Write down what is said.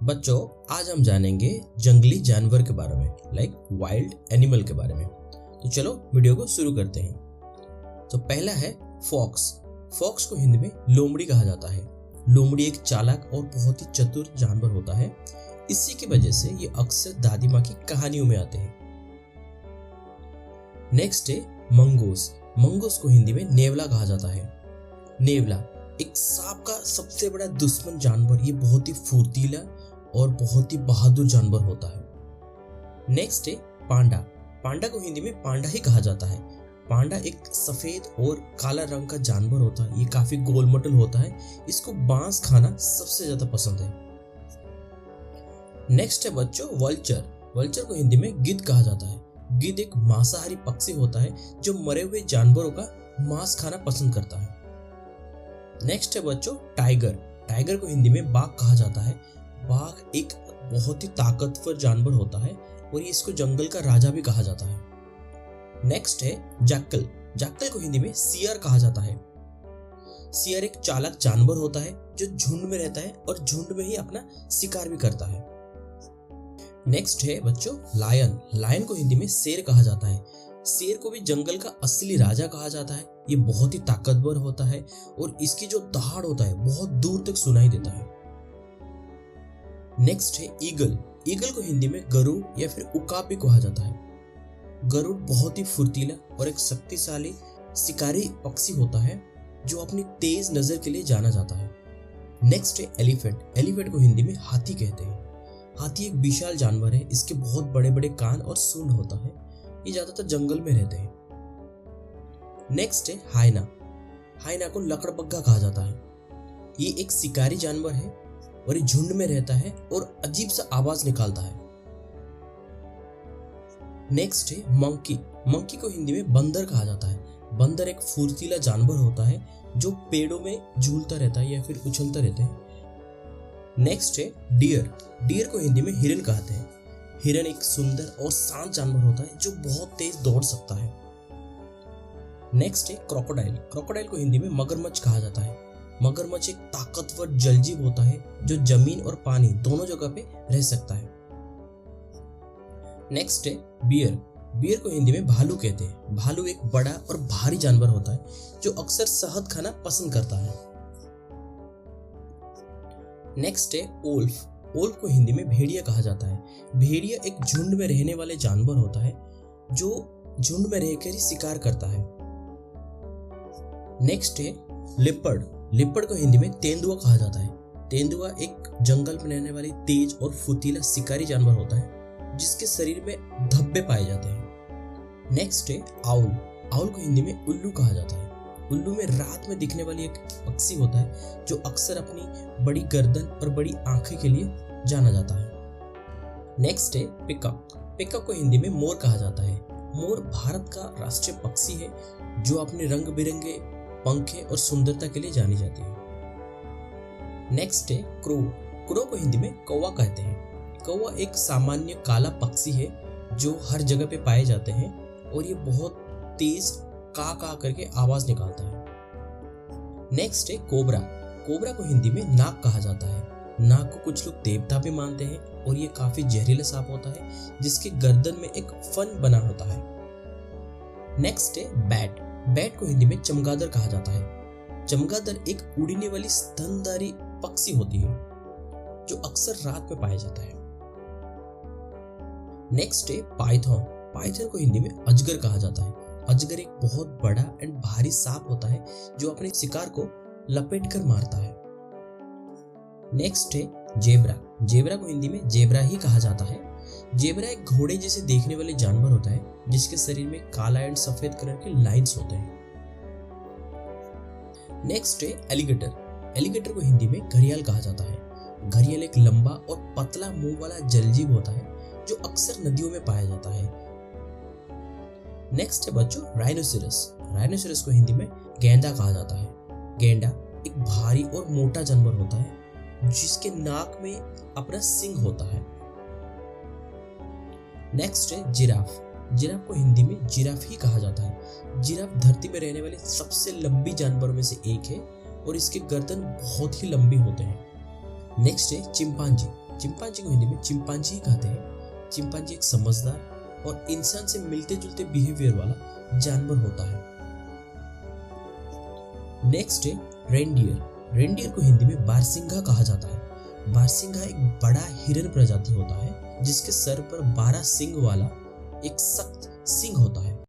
बच्चों, आज हम जानेंगे जंगली जानवर के बारे में, लाइक वाइल्ड एनिमल के बारे में। तो चलो वीडियो को शुरू करते हैं। तो पहला है फॉक्स। फॉक्स को हिंदी में लोमड़ी कहा जाता है। लोमड़ी एक चालाक और बहुत ही चतुर जानवर होता है। इसी की वजह से ये अक्सर दादी माँ की कहानियों में आते हैं। नेक्स्ट है मंगूस। मंगूस को हिंदी में नेवला कहा जाता है। नेवला एक सांप का सबसे बड़ा दुश्मन जानवर। ये बहुत ही फुर्तीला और बहुत ही बहादुर जानवर होता है। नेक्स्ट है पांडा। पांडा को हिंदी में पांडा ही कहा जाता है। पांडा एक सफेद और काला रंग का जानवर होता है। ये काफी गोलमटल होता है। इसको बांस खाना सबसे ज्यादा पसंद है। नेक्स्ट है बच्चों वल्चर। वल्चर को हिंदी में गिद्ध कहा जाता है। गिद्ध एक मांसाहारी पक्षी होता है जो मरे हुए जानवरों का मांस खाना पसंद करता है। नेक्स्ट है बच्चों टाइगर। टाइगर को हिंदी में बाघ कहा जाता है। बाघ एक बहुत ही ताकतवर जानवर होता है और इसको जंगल का राजा भी कहा जाता है। नेक्स्ट है जैकल। जैकल को हिंदी में सियार कहा जाता है। सियार एक चालाक जानवर होता है जो झुंड में रहता है और झुंड में ही अपना शिकार भी करता है। नेक्स्ट है बच्चों लायन। लायन को हिंदी में शेर कहा जाता है। शेर को भी जंगल का असली राजा कहा जाता है। ये बहुत ही ताकतवर होता है और इसकी जो दहाड़ होता है बहुत दूर तक सुनाई देता है। नेक्स्ट है ईगल। ईगल को हिंदी में गरुड़ या फिर उकाब भी कहा जाता है। गरुड़ बहुत ही फुर्तीला और एक शक्तिशाली शिकारी पक्षी होता है जो अपनी तेज नजर के लिए जाना जाता है। नेक्स्ट है एलिफेंट। एलिफेंट को हिंदी में हाथी कहते हैं। हाथी एक विशाल जानवर है। इसके बहुत बड़े बड़े कान और सूंड होता है। ये ज्यादातर जंगल में रहते हैं। नेक्स्ट है हाइना। हाइना को लकड़बग्गा कहा जाता है। ये एक शिकारी जानवर है और ये झुंड में रहता है और अजीब सा आवाज निकालता है। नेक्स्ट है मंकी। मंकी को हिंदी में बंदर कहा जाता है। बंदर एक फुर्तीला जानवर होता है जो पेड़ों में झूलता रहता है या फिर उछलता रहता है। नेक्स्ट है डियर। डियर को हिंदी में हिरन कहते हैं। हिरन एक सुंदर और शांत जानवर होता है जो बहुत तेज दौड़ सकता है। नेक्स्ट है क्रोकोडाइल। क्रोकोडाइल को हिंदी में मगरमच्छ कहा जाता है। मगरमच्छ एक ताकतवर जलजीव होता है जो जमीन और पानी दोनों जगह पे रह सकता है। नेक्स्ट है बियर। बियर को हिंदी में भालू कहते हैं। भालू एक बड़ा और भारी जानवर होता है जो अक्सर शहद खाना पसंद करता है। नेक्स्ट है ओल्फ। ओल्फ को हिंदी में भेड़िया कहा जाता है। भेड़िया एक झुंड में रहने वाले जानवर होता है जो झुंड में रहकर ही शिकार करता है। नेक्स्ट है लिपर्ड। लिपर्ड को हिंदी में तेंदुआ कहा जाता है। तेंदुआ एक जंगल में रहने वाली तेज और फुर्तीला शिकारी जानवर होता है जिसके शरीर में धब्बे पाए जाते हैं। नेक्स्ट है आउल। आउल को हिंदी में उल्लू कहा जाता है। उल्लू में रात में दिखने वाली एक पक्षी होता है जो अक्सर अपनी बड़ी गर्दन और बड़ी आंखें के लिए जाना जाता है। नेक्स्ट है पिकॉक। पिकॉक को हिंदी में मोर कहा जाता है। मोर भारत का राष्ट्रीय पक्षी है जो अपने रंग बिरंगे पंखे और सुंदरता के लिए जानी जाती है। नेक्स्ट है क्रो। क्रो को हिंदी में कौवा कहते हैं। कौवा एक सामान्य काला पक्षी है जो हर जगह पे पाए जाते हैं और ये बहुत तेज का करके आवाज निकालता है। नेक्स्ट है कोबरा। कोबरा को हिंदी में नाग कहा जाता है। नाग को कुछ लोग देवता भी मानते हैं और ये काफी जहरीला सांप होता है जिसके गर्दन में एक फन बना होता है। नेक्स्ट है बैट। बैट को हिंदी में चमगादड़ कहा जाता है। चमगादड़ एक उड़ने वाली स्तनधारी पक्षी होती है जो अक्सर रात में पाया जाता है। नेक्स्ट है पाइथन। पाइथन को हिंदी में अजगर कहा जाता है। अजगर एक बहुत बड़ा एंड भारी सांप होता है जो अपने शिकार को लपेटकर मारता है। नेक्स्ट है जेब्रा। जेब्रा को हिंदी में जेब्रा ही कहा जाता है। जेब्रा एक घोड़े जैसे देखने वाले जानवर होता है जिसके शरीर में काला एंड सफेद कलर के लाइंस होते हैं। नेक्स्ट है एलिगेटर। एलिगेटर को हिंदी में घड़ियाल कहा जाता है। घड़ियाल एक लंबा और पतला मुंह वाला जलजीव होता है जो अक्सर नदियों में पाया जाता है। नेक्स्ट है बच्चों राइनोसेरस। राइनोसेरस को हिंदी में गेंडा कहा जाता है। गेंडा एक भारी और मोटा जानवर होता है जिसके नाक में अपना सिंग होता है। नेक्स्ट है जिराफ। जिराफ को हिंदी में जिराफ ही कहा जाता है। जिराफ धरती में रहने वाले सबसे लंबी जानवरों में से एक है और इसके गर्दन बहुत ही लंबी होते हैं। नेक्स्ट है चिंपांजी। चिंपांजी को हिंदी में चिंपांजी कहते हैं। चिंपांजी एक समझदार और इंसान से मिलते जुलते बिहेवियर वाला जानवर होता है। नेक्स्ट है रेनडियर। रेनडियर को हिंदी में बारसिंघा कहा जाता है। बारसिंघा एक बड़ा हिरन प्रजाति होता है जिसके सर पर 12 सींग वाला एक सख्त सींग होता है।